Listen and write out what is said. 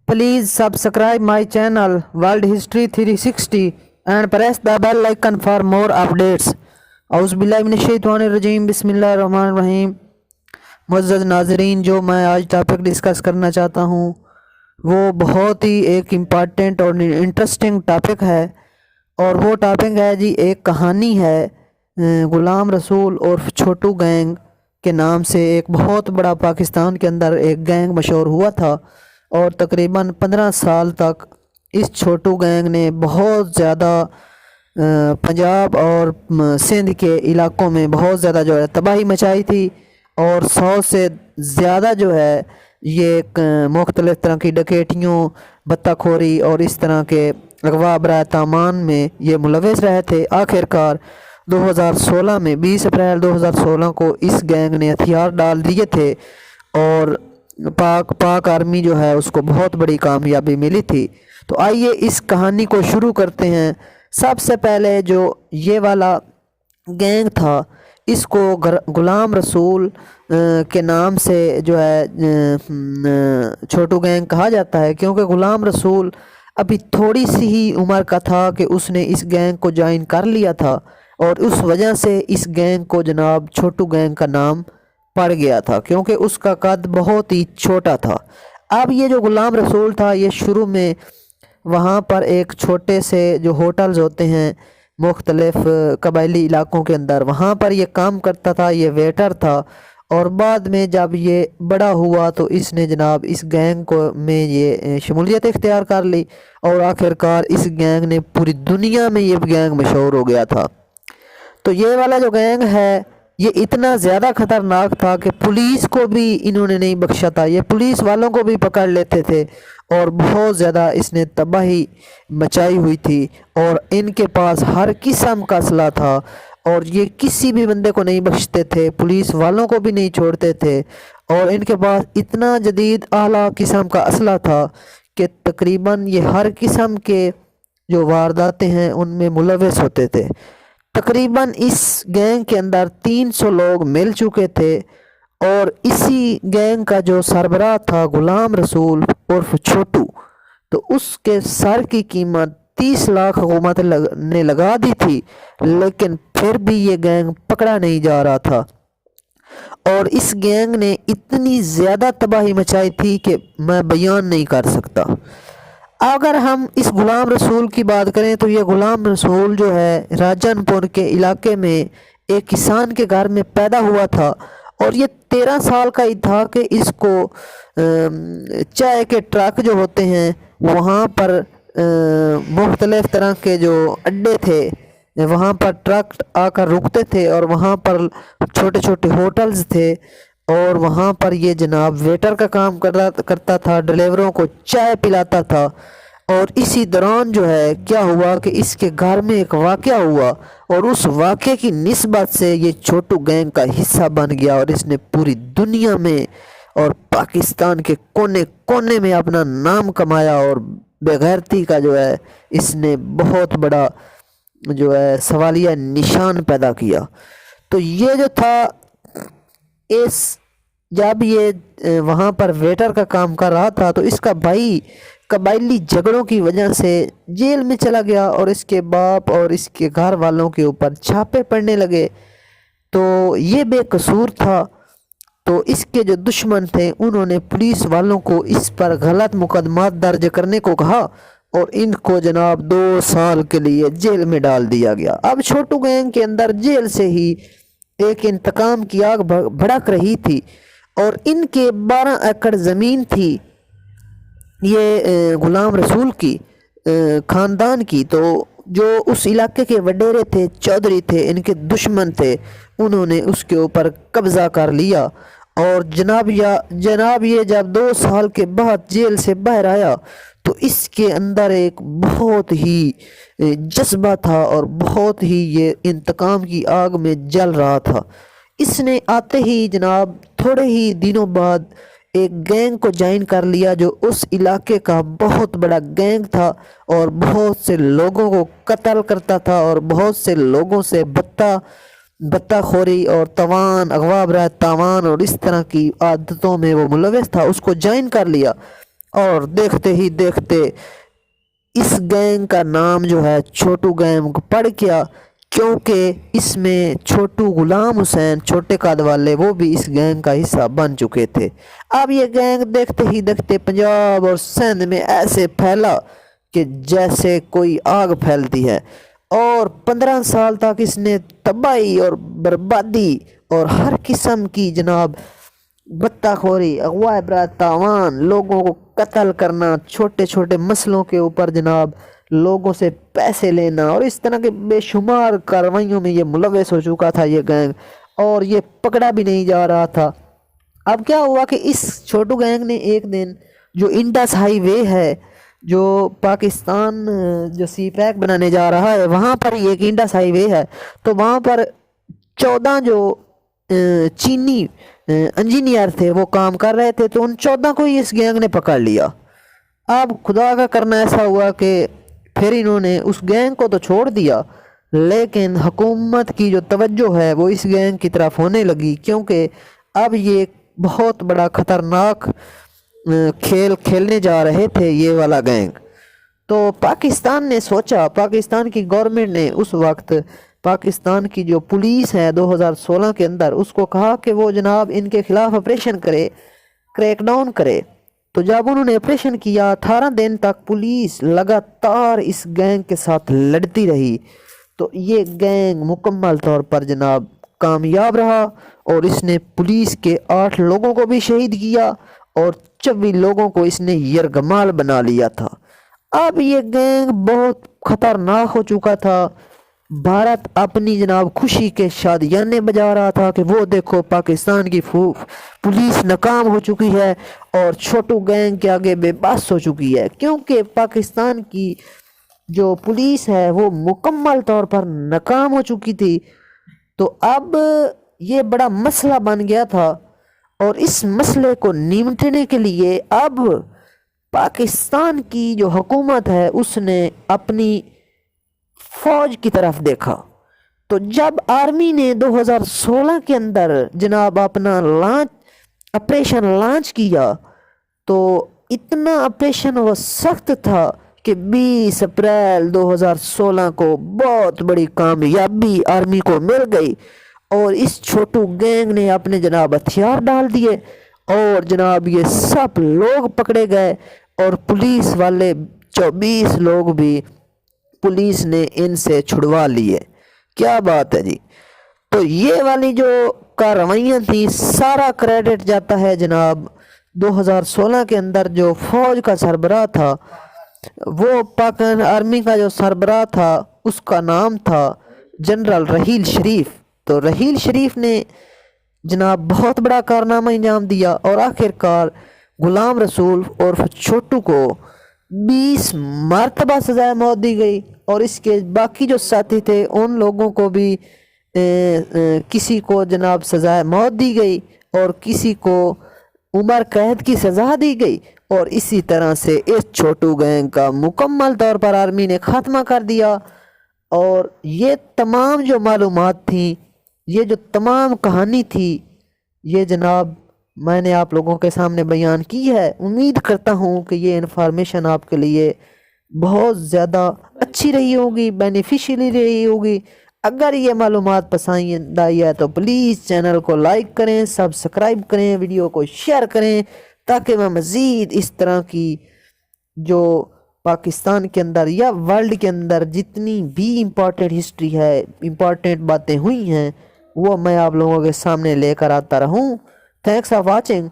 Please subscribe my channel World History 360 and press the bell icon for more updates. औज़ुबिल्लाहिमिनश्शैतानिर्रजीम बिस्मिल्लाहिर्रहमानिर्रहीम। मुअज़्ज़ज़ नाज़रीन, जो मैं आज टॉपिक डिस्कस करना चाहता हूँ वो बहुत ही एक इम्पॉर्टेंट और इंटरेस्टिंग टॉपिक है। और वो टॉपिक है जी, एक कहानी है ग़ुलाम रसूल और छोटू गैंग के नाम से। एक बहुत बड़ा पाकिस्तान के अंदर एक गैंग मशहूर हुआ था और तकरीबन 15 साल तक इस छोटू गैंग ने बहुत ज़्यादा पंजाब और सिंध के इलाकों में बहुत ज़्यादा जो है तबाही मचाई थी। और 100 से ज़्यादा जो है ये मुख्तलिफ़ तरह की डकैतियों, बत्ताखोरी और इस तरह के अगवा बराए तामान में ये मुलविस रहे थे। आखिरकार 2016 में 20 अप्रैल 2016 को इस गैंग ने हथियार डाल दिए थे और पाक आर्मी जो है उसको बहुत बड़ी कामयाबी मिली थी। तो आइए इस कहानी को शुरू करते हैं। सबसे पहले जो ये वाला गैंग था इसको ग़ुलाम रसूल के नाम से जो है छोटू गैंग कहा जाता है, क्योंकि ग़ुलाम रसूल अभी थोड़ी सी ही उम्र का था कि उसने इस गैंग को ज्वाइन कर लिया था और उस वजह से इस गैंग को जनाब छोटू गैंग का नाम पड़ गया था, क्योंकि उसका कद बहुत ही छोटा था। अब ये जो ग़ुलाम रसूल था ये शुरू में वहाँ पर एक छोटे से जो होटल्स होते हैं मुख्तलिफ़ कबायली इलाकों के अंदर, वहाँ पर ये काम करता था, ये वेटर था। और बाद में जब ये बड़ा हुआ तो इसने जनाब इस गैंग को में ये शमूलियत इख्तियार कर ली और आखिरकार इस गैंग ने पूरी दुनिया में ये गैंग मशहूर हो गया था। तो ये वाला जो गैंग है ये इतना ज़्यादा ख़तरनाक था कि पुलिस को भी इन्होंने नहीं बख्शा था। ये पुलिस वालों को भी पकड़ लेते थे और बहुत ज़्यादा इसने तबाही मचाई हुई थी। और इनके पास हर किस्म का असला था और ये किसी भी बंदे को नहीं बख्शते थे, पुलिस वालों को भी नहीं छोड़ते थे। और इनके पास इतना जदीद आला किस्म का असला था कि तकरीबन ये हर किस्म के जो वारदातें हैं उनमें मुलविस होते थे। तकरीबन इस गैंग के अंदर 300 लोग मिल चुके थे और इसी गैंग का जो सरबराह था ग़ुलाम रसूल उर्फ छोटू, तो उसके सर की कीमत 30 लाख हुकूमत ने लगा दी थी, लेकिन फिर भी ये गैंग पकड़ा नहीं जा रहा था। और इस गैंग ने इतनी ज़्यादा तबाही मचाई थी कि मैं बयान नहीं कर सकता। अगर हम इस ग़ुलाम रसूल की बात करें तो ये ग़ुलाम रसूल जो है राजनपुर के इलाके में एक किसान के घर में पैदा हुआ था और ये 13 साल का ही था कि इसको चाय के ट्रक जो होते हैं वहाँ पर मुख्तलिफ़ तरह के जो अड्डे थे वहाँ पर ट्रक आकर रुकते थे और वहाँ पर छोटे छोटे होटल्स थे और वहाँ पर ये जनाब वेटर का काम करता था, ड्राइवरों को चाय पिलाता था। और इसी दौरान जो है क्या हुआ कि इसके घर में एक वाक़या हुआ और उस वाक़े की निस्बत से ये छोटू गैंग का हिस्सा बन गया और इसने पूरी दुनिया में और पाकिस्तान के कोने कोने में अपना नाम कमाया और बेगैरती का जो है इसने बहुत बड़ा जो है सवालिया निशान पैदा किया। तो ये जो था इस जब ये वहाँ पर वेटर का काम कर रहा था तो इसका भाई कबायली झगड़ों की वजह से जेल में चला गया और इसके बाप और इसके घर वालों के ऊपर छापे पड़ने लगे। तो ये बेकसूर था, तो इसके जो दुश्मन थे उन्होंने पुलिस वालों को इस पर गलत मुकदमा दर्ज करने को कहा और इनको जनाब 2 साल के लिए जेल में डाल दिया गया। अब छोटू गैंग के अंदर जेल से ही एक इंतकाम की आग भड़क रही थी और इनके 12 एकड़ ज़मीन थी ये ग़ुलाम रसूल की ख़ानदान की। तो जो उस इलाके के वडेरे थे, चौधरी थे, इनके दुश्मन थे, उन्होंने उसके ऊपर कब्ज़ा कर लिया। और जनाब ये जब 2 साल के बाद जेल से बाहर आया तो इसके अंदर एक बहुत ही जज्बा था और बहुत ही ये इंतकाम की आग में जल रहा था। इसने आते ही जनाब थोड़े ही दिनों बाद एक गैंग को ज्वाइन कर लिया जो उस इलाके का बहुत बड़ा गैंग था और बहुत से लोगों को कत्ल करता था और बहुत से लोगों से बत्ताखोरी और तवान, अगवा बराए तावान और इस तरह की आदतों में वो मुलविस था। उसको ज्वाइन कर लिया اور دیکھتے ہی دیکھتے اس گینگ کا نام جو ہے چھوٹو گینگ پڑ گیا، کیونکہ اس میں چھوٹو غلام حسین چھوٹے قد والے وہ بھی اس گینگ کا حصہ بن چکے تھے۔ اب یہ گینگ دیکھتے ہی دیکھتے پنجاب اور سندھ میں ایسے پھیلا کہ جیسے کوئی آگ پھیلتی ہے، اور 15 سال تک اس نے تباہی اور بربادی اور ہر قسم کی جناب بطہ خوری، اغوا برات تاوان، لوگوں کو قتل کرنا، چھوٹے چھوٹے مسئلوں کے اوپر جناب لوگوں سے پیسے لینا، اور اس طرح کے بے شمار کارروائیوں میں یہ ملوث ہو چکا تھا یہ گینگ، اور یہ پکڑا بھی نہیں جا رہا تھا۔ اب کیا ہوا کہ اس چھوٹو گینگ نے ایک دن جو انڈس ہائی وے ہے، جو پاکستان جو سی پیک بنانے جا رہا ہے، وہاں پر ہی ایک انڈس ہائی وے ہے، تو وہاں پر 14 جو چینی انجینئر تھے وہ کام کر رہے تھے، تو ان 14 کو ہی اس گینگ نے پکڑ لیا۔ اب خدا کا کرنا ایسا ہوا کہ پھر انہوں نے اس گینگ کو تو چھوڑ دیا، لیکن حکومت کی جو توجہ ہے وہ اس گینگ کی طرف ہونے لگی، کیونکہ اب یہ بہت بڑا خطرناک کھیل کھیلنے جا رہے تھے یہ والا گینگ۔ تو پاکستان نے سوچا، پاکستان کی گورنمنٹ نے اس وقت پاکستان کی جو پولیس ہے 2016 کے اندر اس کو کہا کہ وہ جناب ان کے خلاف آپریشن کرے، کریک ڈاؤن کرے۔ تو جب انہوں نے آپریشن کیا 18 دن تک پولیس لگاتار اس گینگ کے ساتھ لڑتی رہی، تو یہ گینگ مکمل طور پر جناب کامیاب رہا، اور اس نے پولیس کے 8 لوگوں کو بھی شہید کیا اور 24 لوگوں کو اس نے یرغمال بنا لیا تھا۔ اب یہ گینگ بہت خطرناک ہو چکا تھا۔ بھارت اپنی جناب خوشی کے شادیانے بجا رہا تھا کہ وہ دیکھو پاکستان کی پولیس ناکام ہو چکی ہے اور چھوٹو گینگ کے آگے بے بس ہو چکی ہے، کیونکہ پاکستان کی جو پولیس ہے وہ مکمل طور پر ناکام ہو چکی تھی۔ تو اب یہ بڑا مسئلہ بن گیا تھا، اور اس مسئلے کو نمٹنے کے لیے اب پاکستان کی جو حکومت ہے اس نے اپنی فوج کی طرف دیکھا۔ تو جب آرمی نے 2016 کے اندر جناب اپنا آپریشن لانچ کیا، تو اتنا آپریشن وہ سخت تھا کہ 20 اپریل 2016 کو بہت بڑی کامیابی آرمی کو مل گئی، اور اس چھوٹو گینگ نے اپنے جناب ہتھیار ڈال دیے، اور جناب یہ سب لوگ پکڑے گئے، اور پولیس والے 24 لوگ بھی پولیس نے ان سے چھڑوا لیے۔ کیا بات ہے جی! تو یہ والی جو کارروائیاں تھیں سارا کریڈٹ جاتا ہے جناب 2016 کے اندر جو فوج کا سربراہ تھا، وہ پاکستان آرمی کا جو سربراہ تھا اس کا نام تھا جنرل رحیل شریف۔ تو رحیل شریف نے جناب بہت بڑا کارنامہ انجام دیا، اور آخرکار غلام رسول اور چھوٹو کو 20 مرتبہ سزائے موت دی گئی، اور اس کے باقی جو ساتھی تھے ان لوگوں کو بھی کسی کو جناب سزائے موت دی گئی، اور کسی کو عمر قید کی سزا دی گئی، اور اسی طرح سے اس چھوٹو گینگ کا مکمل طور پر آرمی نے خاتمہ کر دیا۔ اور یہ تمام جو معلومات تھیں، یہ جو تمام کہانی تھی، یہ جناب میں نے آپ لوگوں کے سامنے بیان کی ہے۔ امید کرتا ہوں کہ یہ انفارمیشن آپ کے لیے بہت زیادہ اچھی رہی ہوگی، بینیفیشلی رہی ہوگی۔ اگر یہ معلومات پسند آئی ہے تو پلیز چینل کو لائک کریں، سبسکرائب کریں، ویڈیو کو شیئر کریں، تاکہ میں مزید اس طرح کی جو پاکستان کے اندر یا ورلڈ کے اندر جتنی بھی امپورٹنٹ ہسٹری ہے، امپورٹنٹ باتیں ہوئی ہیں، وہ میں آپ لوگوں کے سامنے لے کر آتا رہوں۔ Thanks for watching.